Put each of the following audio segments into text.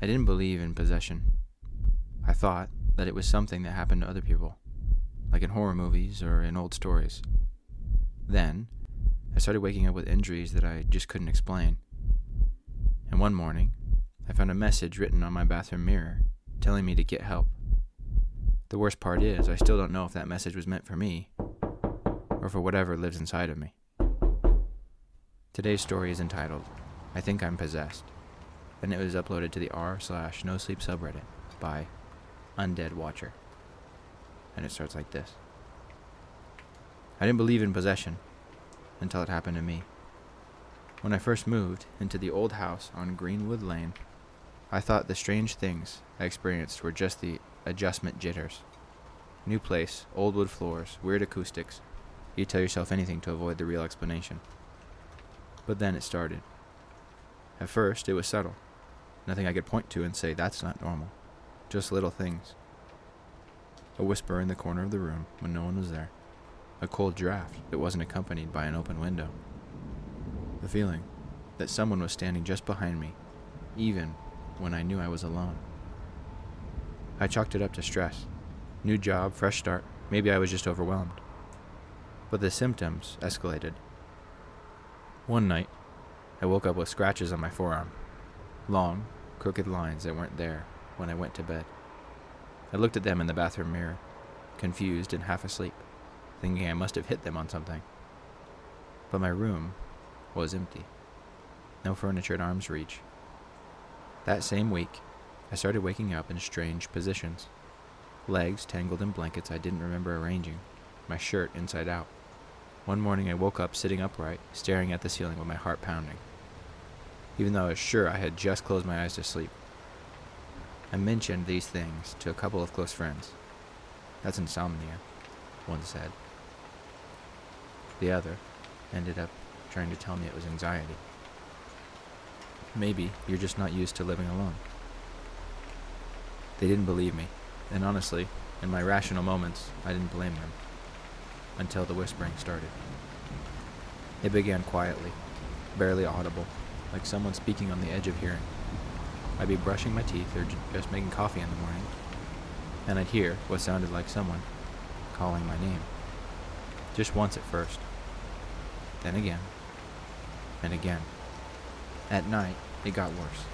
I didn't believe in possession. I thought that it was something that happened to other people, like in horror movies or in old stories. Then, I started waking up with injuries that I just couldn't explain. And one morning, I found a message written on my bathroom mirror telling me to get help. The worst part is, I still don't know if that message was meant for me or for whatever lives inside of me. Today's story is entitled, I Think I'm Possessed, and it was uploaded to the r/NoSleep subreddit by Undead Watcher. And it starts like this. I didn't believe in possession until it happened to me. When I first moved into the old house on Greenwood Lane, I thought the strange things I experienced were just the adjustment jitters. New place, old wood floors, weird acoustics. You tell yourself anything to avoid the real explanation. But then it started. At first, it was subtle. Nothing I could point to and say, that's not normal. Just little things. A whisper in the corner of the room when no one was there. A cold draft that wasn't accompanied by an open window. The feeling that someone was standing just behind me, even when I knew I was alone. I chalked it up to stress. New job, fresh start. Maybe I was just overwhelmed. But the symptoms escalated. One night, I woke up with scratches on my forearm. Long, crooked lines that weren't there when I went to bed. I looked at them in the bathroom mirror, confused and half asleep, thinking I must have hit them on something. But my room was empty. No furniture at arm's reach. That same week, I started waking up in strange positions. Legs tangled in blankets I didn't remember arranging, my shirt inside out. One morning I woke up sitting upright, staring at the ceiling with my heart pounding, even though I was sure I had just closed my eyes to sleep. I mentioned these things to a couple of close friends. That's insomnia, one said. The other ended up trying to tell me it was anxiety. Maybe you're just not used to living alone. They didn't believe me, and honestly, in my rational moments, I didn't blame them. Until the whispering started. It began quietly, barely audible, like someone speaking on the edge of hearing. I'd be brushing my teeth or just making coffee in the morning, and I'd hear what sounded like someone calling my name. Just once at first. Then again. And again. At night, it got worse.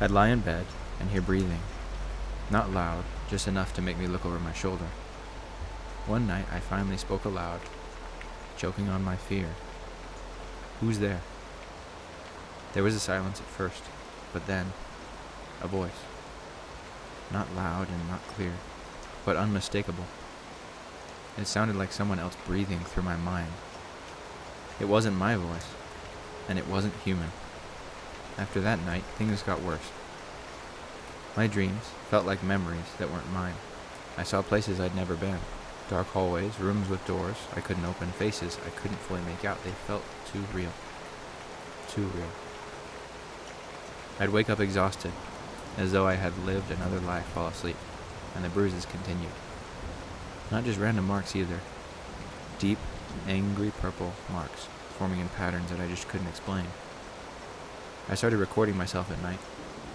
I'd lie in bed and hear breathing. Not loud, just enough to make me look over my shoulder. One night, I finally spoke aloud, choking on my fear. Who's there? There was a silence at first, but then, a voice. Not loud and not clear, but unmistakable. It sounded like someone else breathing through my mind. It wasn't my voice, and it wasn't human. After that night, things got worse. My dreams felt like memories that weren't mine. I saw places I'd never been. Dark hallways, rooms with doors I couldn't open, faces I couldn't fully make out. They felt too real. Too real. I'd wake up exhausted, as though I had lived another life while asleep, and the bruises continued. Not just random marks either. Deep, angry purple marks, forming in patterns that I just couldn't explain. I started recording myself at night.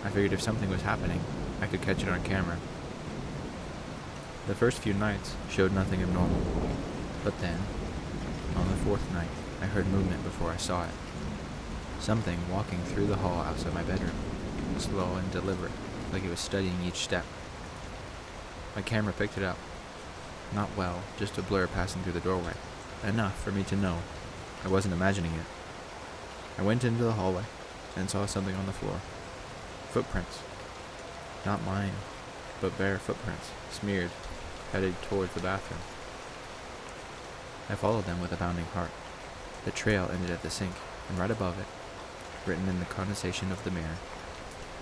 I figured if something was happening, I could catch it on camera. The first few nights showed nothing abnormal, but then, on the fourth night, I heard movement before I saw it. Something walking through the hall outside my bedroom, slow and deliberate, like it was studying each step. My camera picked it up. Not well, just a blur passing through the doorway. Enough for me to know I wasn't imagining it. I went into the hallway and saw something on the floor. Footprints. Not mine, but bare footprints, smeared, headed towards the bathroom. I followed them with a pounding heart. The trail ended at the sink, and right above it, written in the condensation of the mirror,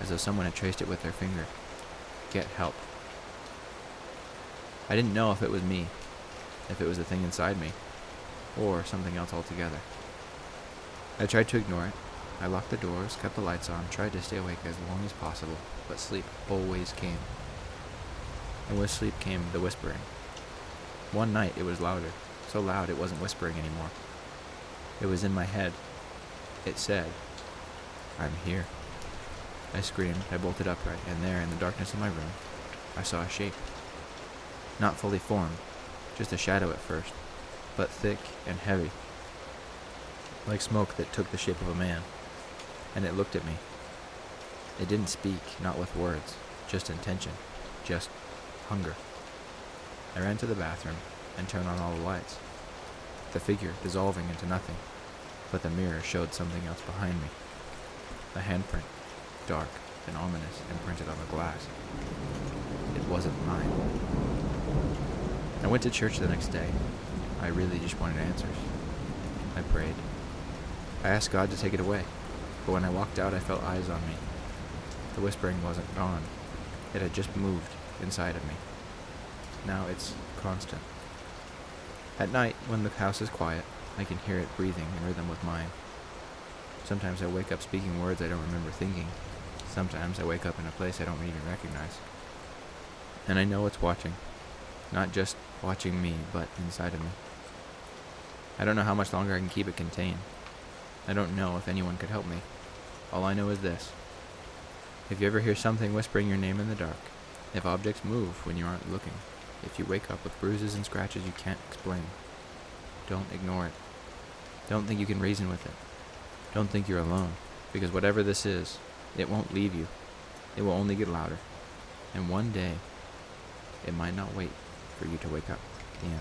as though someone had traced it with their finger, "Get help." I didn't know if it was me, if it was the thing inside me, or something else altogether. I tried to ignore it. I locked the doors, kept the lights on, tried to stay awake as long as possible, but sleep always came. And with sleep came the whispering. One night it was louder, so loud it wasn't whispering anymore. It was in my head. It said, "I'm here." I screamed, I bolted upright, and there, in the darkness of my room, I saw a shape. Not fully formed, just a shadow at first, but thick and heavy, like smoke that took the shape of a man, and it looked at me. It didn't speak, not with words, just intention, just hunger. I ran to the bathroom and turned on all the lights, the figure dissolving into nothing, but the mirror showed something else behind me. A handprint, dark and ominous, imprinted on the glass. It wasn't mine. I went to church the next day. I really just wanted answers. I prayed. I asked God to take it away, but when I walked out, I felt eyes on me. The whispering wasn't gone. It had just moved inside of me. Now it's constant. At night, when the house is quiet, I can hear it breathing in rhythm with mine. Sometimes I wake up speaking words I don't remember thinking. Sometimes I wake up in a place I don't even recognize. And I know it's watching. Not just watching me, but inside of me. I don't know how much longer I can keep it contained. I don't know if anyone could help me. All I know is this. If you ever hear something whispering your name in the dark, if objects move when you aren't looking, if you wake up with bruises and scratches you can't explain, don't ignore it. Don't think you can reason with it. Don't think you're alone, because whatever this is, it won't leave you. It will only get louder. And one day, it might not wait for you to wake up. The end.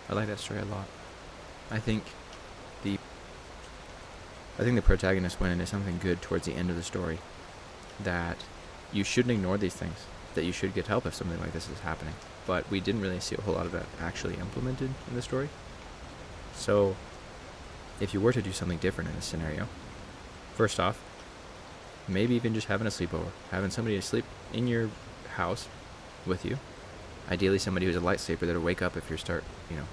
I like that story a lot. I think the protagonist went into something good towards the end of the story. That you shouldn't ignore these things. That you should get help if something like this is happening. But we didn't really see a whole lot of that actually implemented in the story. So, if you were to do something different in this scenario, first off, maybe even just having a sleepover, having somebody sleep in your house with you. Ideally somebody who's a light sleeper that'll wake up if you start,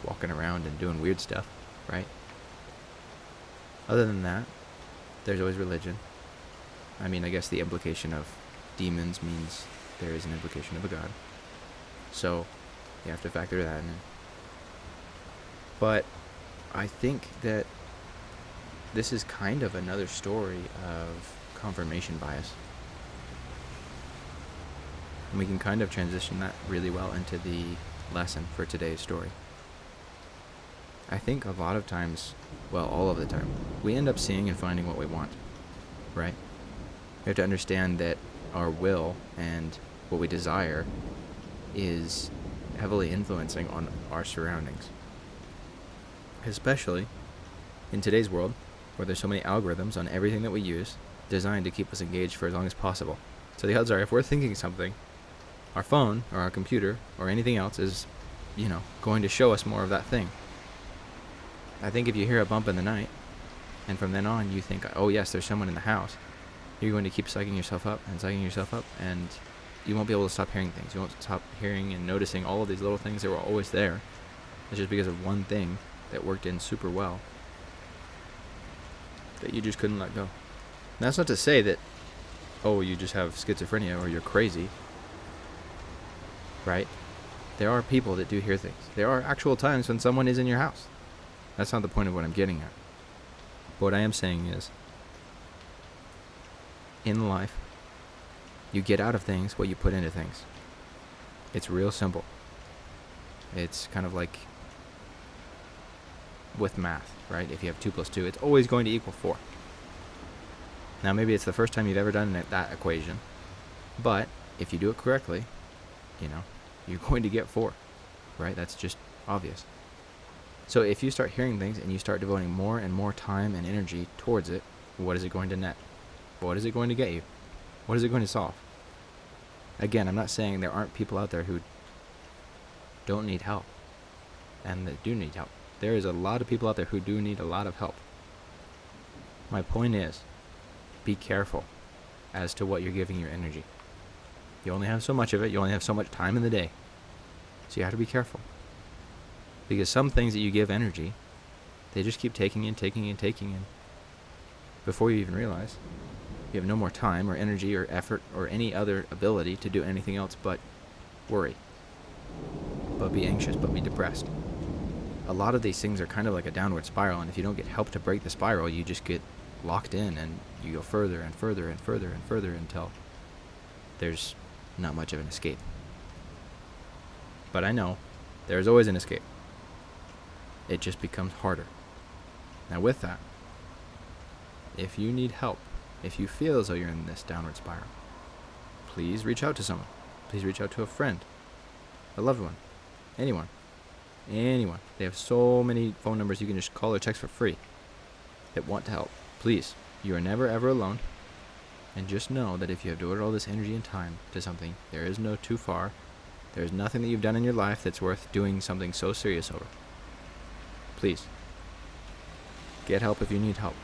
walking around and doing weird stuff, right? Other than that, there's always religion. I mean, I guess the implication of demons means there is an implication of a god. So, you have to factor that in. But I think that this is kind of another story of confirmation bias. And we can kind of transition that really well into the lesson for today's story. I think a lot of times, well, all of the time, we end up seeing and finding what we want, right? We have to understand that our will and what we desire is heavily influencing on our surroundings. Especially in today's world, where there's so many algorithms on everything that we use designed to keep us engaged for as long as possible. So the odds are, if we're thinking something, our phone or our computer or anything else is, going to show us more of that thing. I think if you hear a bump in the night, and from then on you think, oh yes, there's someone in the house, you're going to keep psyching yourself up, and you won't be able to stop hearing things. You won't stop hearing and noticing all of these little things that were always there. It's just because of one thing that worked in super well that you just couldn't let go. And that's not to say that, you just have schizophrenia or you're crazy, right? There are people that do hear things. There are actual times when someone is in your house. That's not the point of what I'm getting at. But what I am saying is, in life, you get out of things what you put into things. It's real simple. It's kind of like with math, right? If you have 2 + 2, it's always going to equal 4. Now, maybe it's the first time you've ever done that equation, but if you do it correctly, you're going to get 4, right? That's just obvious. So if you start hearing things and you start devoting more and more time and energy towards it, what is it going to net? What is it going to get you? What is it going to solve? Again, I'm not saying there aren't people out there who don't need help and that do need help. There is a lot of people out there who do need a lot of help. My point is, be careful as to what you're giving your energy. You only have so much of it. You only have so much time in the day. So you have to be careful. Because some things that you give energy, they just keep taking in. Before you even realize, you have no more time or energy or effort or any other ability to do anything else but worry. But be anxious, but be depressed. a lot of these things are kind of like a downward spiral, and if you don't get help to break the spiral, you just get locked in and you go further and further and further and further until there's not much of an escape. But I know there's always an escape. It just becomes harder. Now with that, if you need help, if you feel as though you're in this downward spiral, please reach out to someone. Please reach out to a friend, a loved one, anyone. They have so many phone numbers you can just call or text for free that want to help. Please, you are never ever alone. And just know that if you have devoted all this energy and time to something, there is no too far. There is nothing that you've done in your life that's worth doing something so serious over. Please, get help if you need help.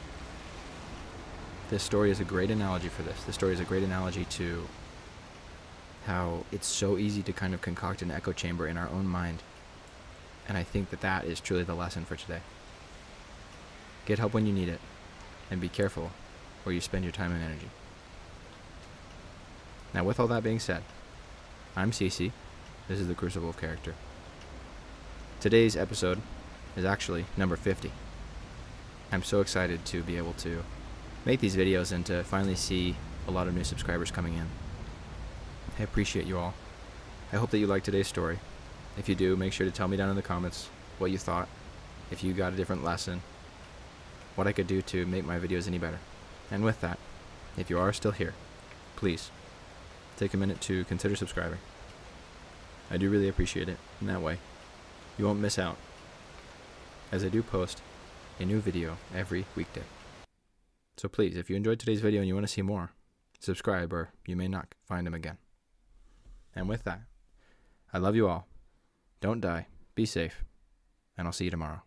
This story is a great analogy for this. This story is a great analogy to how it's so easy to kind of concoct an echo chamber in our own mind. And I think that that is truly the lesson for today. Get help when you need it, and be careful where you spend your time and energy. Now, with all that being said, I'm Cece. This is the Crucible of Character. Today's episode is actually number 50. I'm so excited to be able to make these videos and to finally see a lot of new subscribers coming in. I appreciate you all. I hope that you liked today's story. If you do, make sure to tell me down in the comments what you thought, if you got a different lesson, what I could do to make my videos any better. And with that, if you are still here, please take a minute to consider subscribing. I do really appreciate it. In that way, you won't miss out, as I do post a new video every weekday. So please, if you enjoyed today's video and you want to see more, subscribe, or you may not find them again. And with that, I love you all. Don't die, be safe, and I'll see you tomorrow.